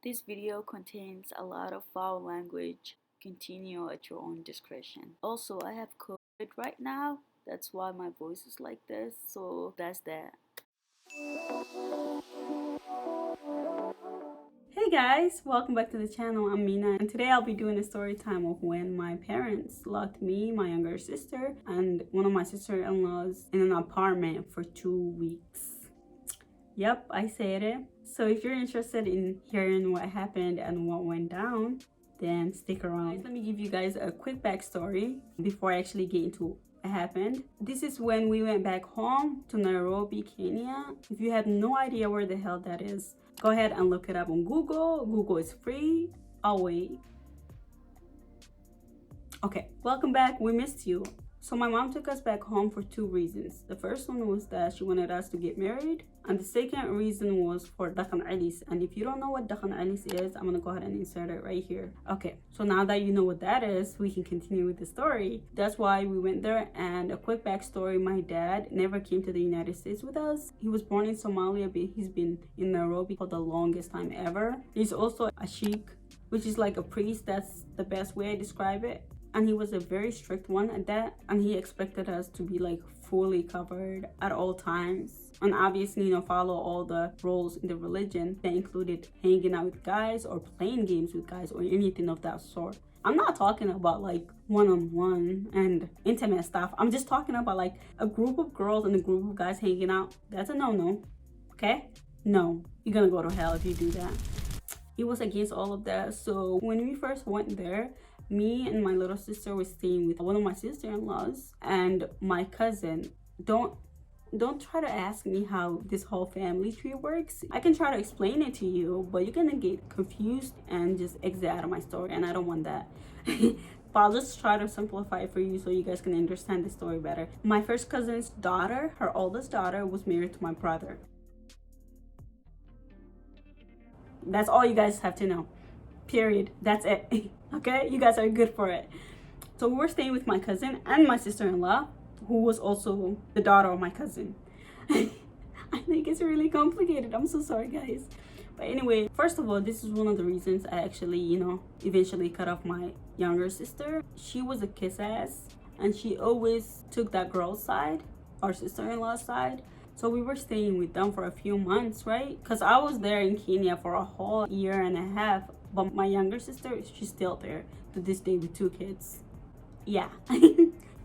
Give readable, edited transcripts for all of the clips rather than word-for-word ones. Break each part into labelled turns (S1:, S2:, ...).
S1: This video contains a lot of foul language. Continue at your own discretion. Also, I have COVID right now. That's why my voice is like this. So that's that.
S2: Hey guys, welcome back to the channel. I'm Mina, and today I'll be doing a story time of when my parents locked me, my younger sister, and one of my sister-in-laws in an apartment for 2 weeks. Yep, I said it. So if you're interested in hearing what happened and what went down, then stick around. Let me give you guys a quick backstory before I actually get into what happened. This is when we went back home to Nairobi, Kenya. If you have no idea where the hell that is, go ahead and look it up on Google. Google is free. I'll wait. Okay, welcome back. We missed you. So my mom took us back home for 2 reasons. The first one was that she wanted us to get married. And the second reason was for Dakhan Alis. And if you don't know what Dakhan Alis is, I'm gonna go ahead and insert it right here. Okay, so now that you know what that is, we can continue with the story. That's why we went there. And a quick backstory, my dad never came to the United States with us. He was born in Somalia, but he's been in Nairobi for the longest time ever. He's also a sheikh, which is like a priest. That's the best way I describe it. And he was a very strict one at that, and he expected us to be like fully covered at all times, and obviously, you know, follow all the rules in the religion that included hanging out with guys or playing games with guys or anything of that sort. I'm not talking about like one-on-one and intimate stuff. I'm just talking about like a group of girls and a group of guys hanging out. That's a no-no. Okay? No, you're gonna go to hell if you do that. He was against all of that. So when we first went there, me and my little sister were staying with one of my sister-in-laws and my cousin. Don't try to ask me how this whole family tree works. I can try to explain it to you, but you're gonna get confused and just exit out of my story, and I don't want that. But I'll just try to simplify it for you so you guys can understand the story better. My first cousin's daughter, her oldest daughter, was married to my brother. That's all you guys have to know. Period. That's it. Okay, you guys are good for it. So we were staying with my cousin and my sister-in-law, who was also the daughter of my cousin. I think it's really complicated. I'm so sorry, guys. But anyway, first of all, this is one of the reasons I actually, you know, eventually cut off my younger sister. She was a kiss ass, and she always took that girl's side, our sister-in-law's side. So we were staying with them for a few months, right? Because I was there in Kenya for a whole year and a half. But my younger sister, she's still there to this day with 2 kids. Yeah.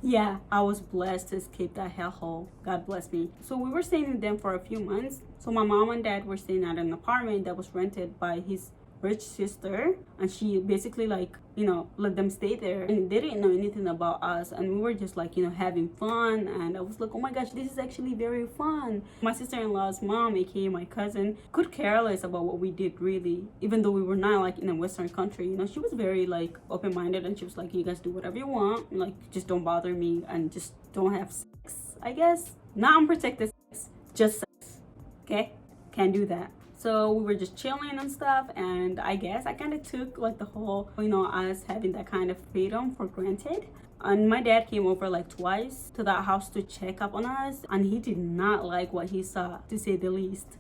S2: Yeah, I was blessed to escape that hellhole. God bless me. So we were staying with them for a few months. So my mom and dad were staying at an apartment that was rented by his rich sister, and she basically, like, you know, let them stay there, and they didn't know anything about us, and we were just like, you know, having fun. And I was like, oh my gosh, this is actually very fun. My sister-in-law's mom, aka my cousin, could care less about what we did, really, even though we were not like in a Western country, you know. She was very like open-minded, and she was like, you guys do whatever you want, like just don't bother me and just don't have sex, I guess. Not unprotected sex, just sex. Okay, can't do that. So we were just chilling and stuff, and I guess I kind of took like the whole, you know, us having that kind of freedom for granted. And my dad came over like twice to that house to check up on us, and he did not like what he saw, to say the least.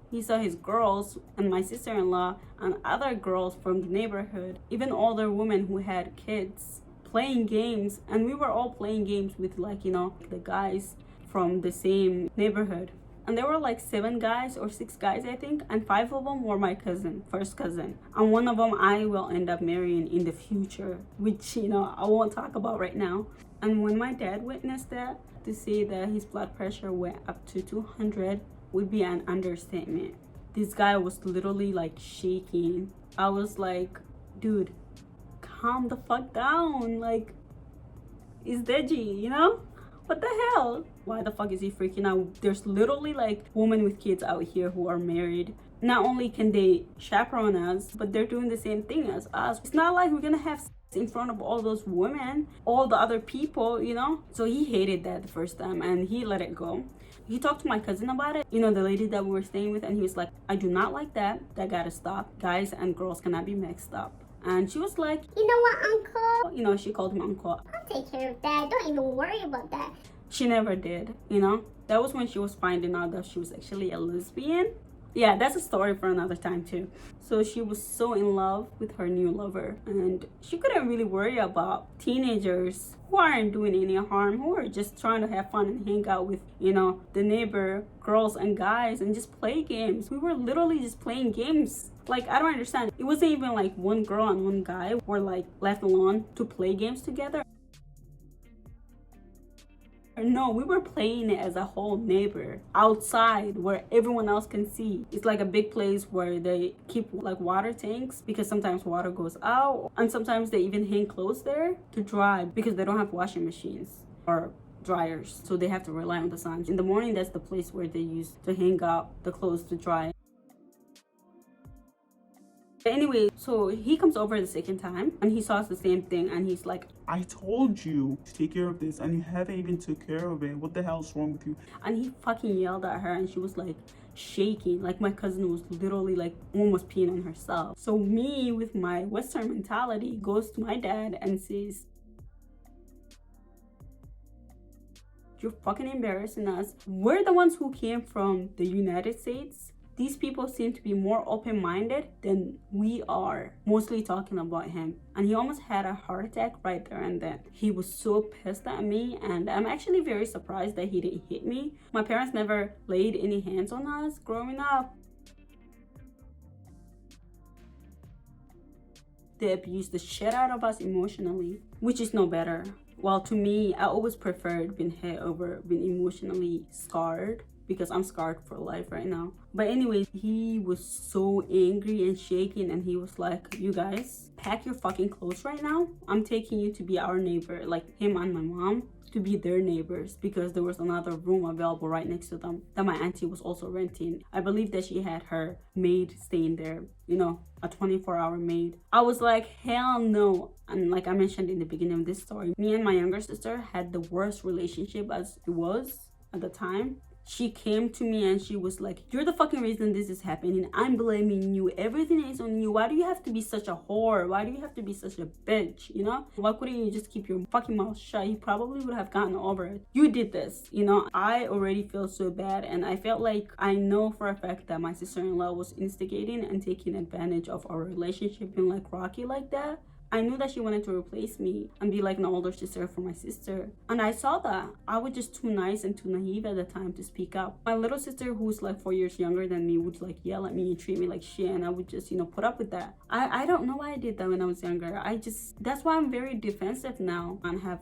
S2: He saw his girls and my sister-in-law and other girls from the neighborhood, even older women who had kids, playing games. And we were all playing games with, like, you know, the guys from the same neighborhood. And there were like 7 guys or 6 guys, I think, and 5 of them were my cousin, first cousin, and one of them I will end up marrying in the future, which, you know, I won't talk about right now. And when my dad witnessed that, to say that his blood pressure went up to 200 would be an understatement. This guy was literally like shaking. I was like, dude, calm the fuck down, like, it's deadly, you know? What the hell? Why the fuck is he freaking out? There's literally like women with kids out here who are married. Not only can they chaperone us, but they're doing the same thing as us. It's not like we're gonna have sex in front of all those women, all the other people, you know? So he hated that the first time, and he let it go. He talked to my cousin about it, you know, the lady that we were staying with, and he was like, I do not like that. That gotta stop. Guys and girls cannot be mixed up. And she was like,
S3: you know what, uncle?
S2: You know, she called him uncle.
S3: I'll take care of that. Don't even worry about that.
S2: She never did, you know. That was when she was finding out that she was actually a lesbian. Yeah, that's a story for another time too. So she was so in love with her new lover, and she couldn't really worry about teenagers who aren't doing any harm, who are just trying to have fun and hang out with, the neighbor girls and guys and just play games. We were literally just playing games. Like, I don't understand. It wasn't even like one girl and one guy were like left alone to play games together. No, we were playing it as a whole neighbor outside where everyone else can see. It's like a big place where they keep like water tanks because sometimes water goes out, and sometimes they even hang clothes there to dry because they don't have washing machines or dryers, so they have to rely on the sun. In the morning, that's the place where they use to hang up the clothes to dry. Anyway, so he comes over the second time and he saw the same thing, and he's like,
S4: I told you to take care of this and you haven't even took care of it. What the hell's wrong with you?
S2: And he fucking yelled at her, and she was like shaking. Like, my cousin was literally like almost peeing on herself. So me, with my Western mentality, goes to my dad and says, you're fucking embarrassing us. We're the ones who came from the United States. These people seem to be more open-minded than we are. Mostly talking about him. And he almost had a heart attack right there and then. He was so pissed at me, and I'm actually very surprised that he didn't hit me. My parents never laid any hands on us growing up. They abused the shit out of us emotionally, which is no better. Well, to me, I always preferred being hit over being emotionally scarred, because I'm scarred for life right now. But anyway, he was so angry and shaking, and he was like, you guys, pack your fucking clothes right now. I'm taking you to be our neighbor, like him and my mom, to be their neighbors, because there was another room available right next to them that my auntie was also renting. I believe that she had her maid staying there, a 24-hour maid. I was like, hell no. And like I mentioned in the beginning of this story, me and my younger sister had the worst relationship as it was at the time. She came to me and she was like, you're the fucking reason this is happening. I'm blaming you. Everything is on you. Why do you have to be such a whore? Why do you have to be such a bitch? Why couldn't you just keep your fucking mouth shut? You probably would have gotten over it. You did this. I already feel so bad, and I felt like I know for a fact that my sister-in-law was instigating and taking advantage of our relationship being like rocky like that. I knew that she wanted to replace me and be like an older sister for my sister. And I saw that. I was just too nice and too naive at the time to speak up. My little sister, who's like 4 years younger than me, would like yell at me and treat me like shit, and I would just, put up with that. I don't know why I did that when I was younger. That's why I'm very defensive now and have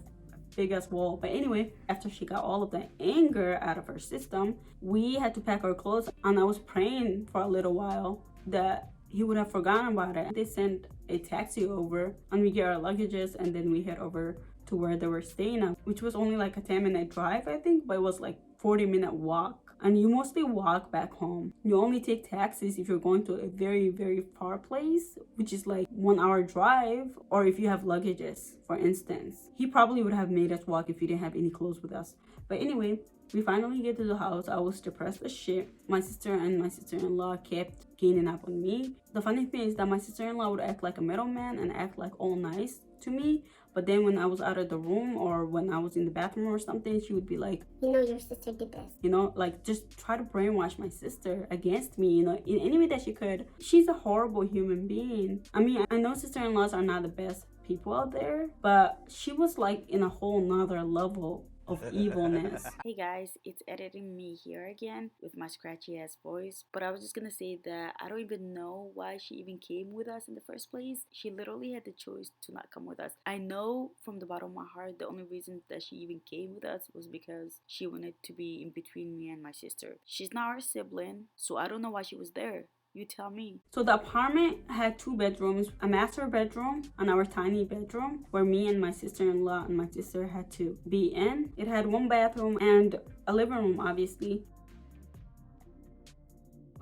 S2: big ass wall. But anyway, after she got all of the anger out of her system, we had to pack our clothes, and I was praying for a little while that he would have forgotten about it. They sent a taxi over, and we get our luggages, and then we head over to where they were staying at, which was only like a 10-minute drive, I think, but it was like 40-minute walk. And you mostly walk back home. You only take taxis if you're going to a very, very far place, which is like 1 hour drive, or if you have luggages, for instance. He probably would have made us walk if he didn't have any clothes with us. But anyway, we finally get to the house. I was depressed as shit. My sister and my sister-in-law kept gaining up on me. The funny thing is that my sister-in-law would act like a middleman and act like all nice to me. But then when I was out of the room or when I was in the bathroom or something, she would be like,
S3: your sister did this.
S2: Like just try to brainwash my sister against me, in any way that she could. She's a horrible human being. I mean, I know sister-in-laws are not the best people out there, but she was like in a whole nother level of evilness.
S1: Hey guys, it's editing me here again with my scratchy ass voice, but I was just gonna say that I don't even know why she even came with us in the first place. She literally had the choice to not come with us. I know from the bottom of my heart the only reason that she even came with us was because she wanted to be in between me and my sister. She's not our sibling, so I don't know why she was there. You tell me.
S2: So the apartment had 2 bedrooms, a master bedroom and our tiny bedroom where me and my sister-in-law and my sister had to be in. It had 1 bathroom and a living room, obviously.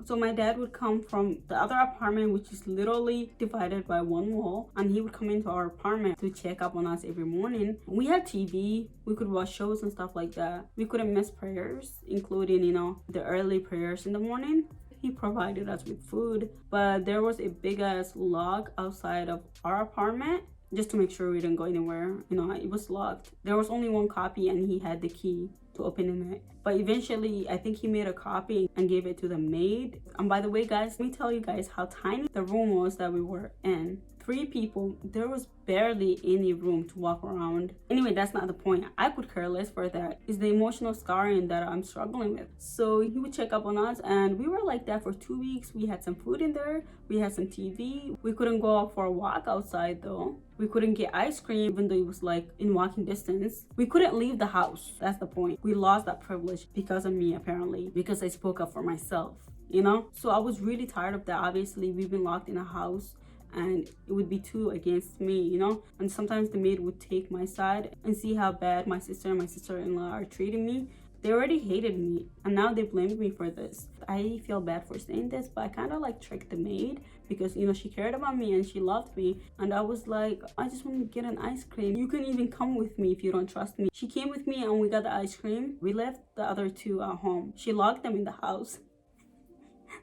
S2: So my dad would come from the other apartment, which is literally divided by 1 wall, and he would come into our apartment to check up on us every morning. We had TV, we could watch shows and stuff like that. We couldn't miss prayers, including, the early prayers in the morning. He provided us with food, but there was a big ass log outside of our apartment just to make sure we didn't go anywhere. It was locked. There was only 1 copy and he had the key to open it. But eventually, I think he made a copy and gave it to the maid. And by the way, guys, let me tell you guys how tiny the room was that we were in. 3 people, there was barely any room to walk around. Anyway, that's not the point. I could care less for that. It's the emotional scarring that I'm struggling with. So he would check up on us, and we were like that for 2 weeks. We had some food in there, we had some TV. We couldn't go out for a walk outside though. We couldn't get ice cream even though it was like in walking distance. We couldn't leave the house. That's the point. We lost that privilege because of me, apparently, because I spoke up for myself, you know? So I was really tired of that. Obviously, we've been locked in a house and it would be 2 against me, you know? And sometimes the maid would take my side and see how bad my sister and my sister-in-law are treating me. They already hated me and now they blamed me for this. I feel bad for saying this, but I kind of like tricked the maid because, you know, she cared about me and she loved me. And I was like, I just want to get an ice cream. You can even come with me if you don't trust me. She came with me and we got the ice cream. We left the other 2 at home. She locked them in the house.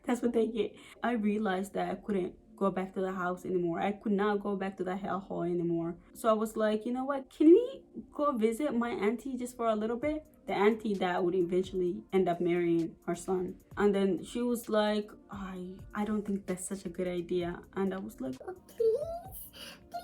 S2: That's what they get. I realized that I couldn't go back to the house anymore. I could not go back to the hellhole anymore. So I was like, you know what? Can we go visit my auntie just for a little bit? The auntie that would eventually end up marrying her son. And then she was like, I don't think that's such a good idea. And I was like,
S3: Oh, please,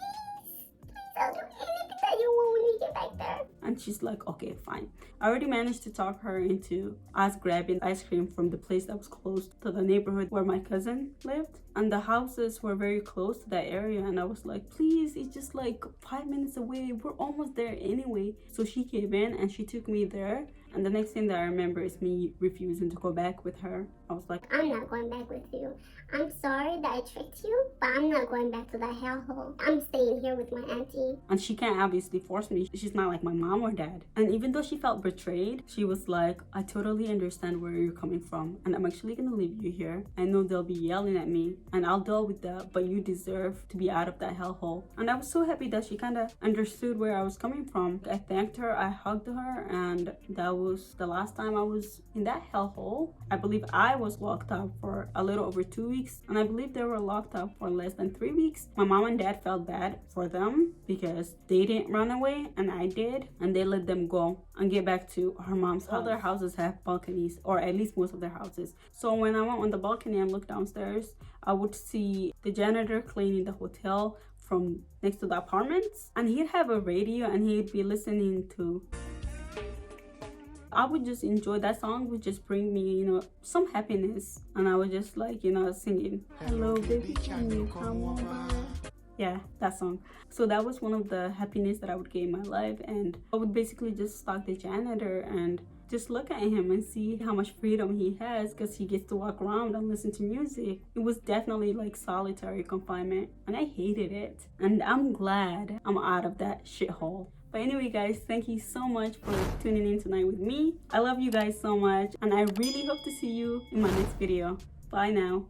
S3: I'll do anything that you want when we get back there.
S2: and she's like, okay, fine. I already managed to talk her into us grabbing ice cream from the place that was close to the neighborhood where my cousin lived. And the houses were very close to that area. And I was like, please, it's just like 5 minutes away. We're almost there anyway. So she came in and she took me there. And the next thing that I remember is me refusing to go back with her. I was like,
S3: I'm not going back with you. I'm sorry that I tricked you, but I'm not going back to that hellhole. I'm staying here with my auntie.
S2: and she can't obviously force me. She's not like my mom or dad. And even though she felt betrayed, she was like, I totally understand where you're coming from. And I'm actually gonna leave you here. I know they'll be yelling at me and I'll deal with that, but you deserve to be out of that hellhole. And I was so happy that she kind of understood where I was coming from. I thanked her, I hugged her, and that was the last time I was in that hellhole. I believe I was locked up for a little over 2 weeks, and I believe they were locked up for less than 3 weeks. My mom and dad felt bad for them because they didn't run away and I did, and they let them go and get back to her mom's house. All their houses have balconies, or at least most of their houses. So when I went on the balcony and looked downstairs, I would see the janitor cleaning the hotel from next to the apartments, and he'd have a radio and he'd be listening to, I would just enjoy that song, would just bring me, you know, some happiness. And I was just like, you know, singing, hello baby, can you come over? Yeah, that song. So that was one of the happiness that I would get in my life. And I would basically just stalk the janitor and just look at him and see how much freedom he has, because he gets to walk around and listen to music. It was definitely like solitary confinement and I hated it. And I'm glad I'm out of that shithole. But anyway, guys, thank you so much for tuning in tonight with me. I love you guys so much, and I really hope to see you in my next video. Bye now.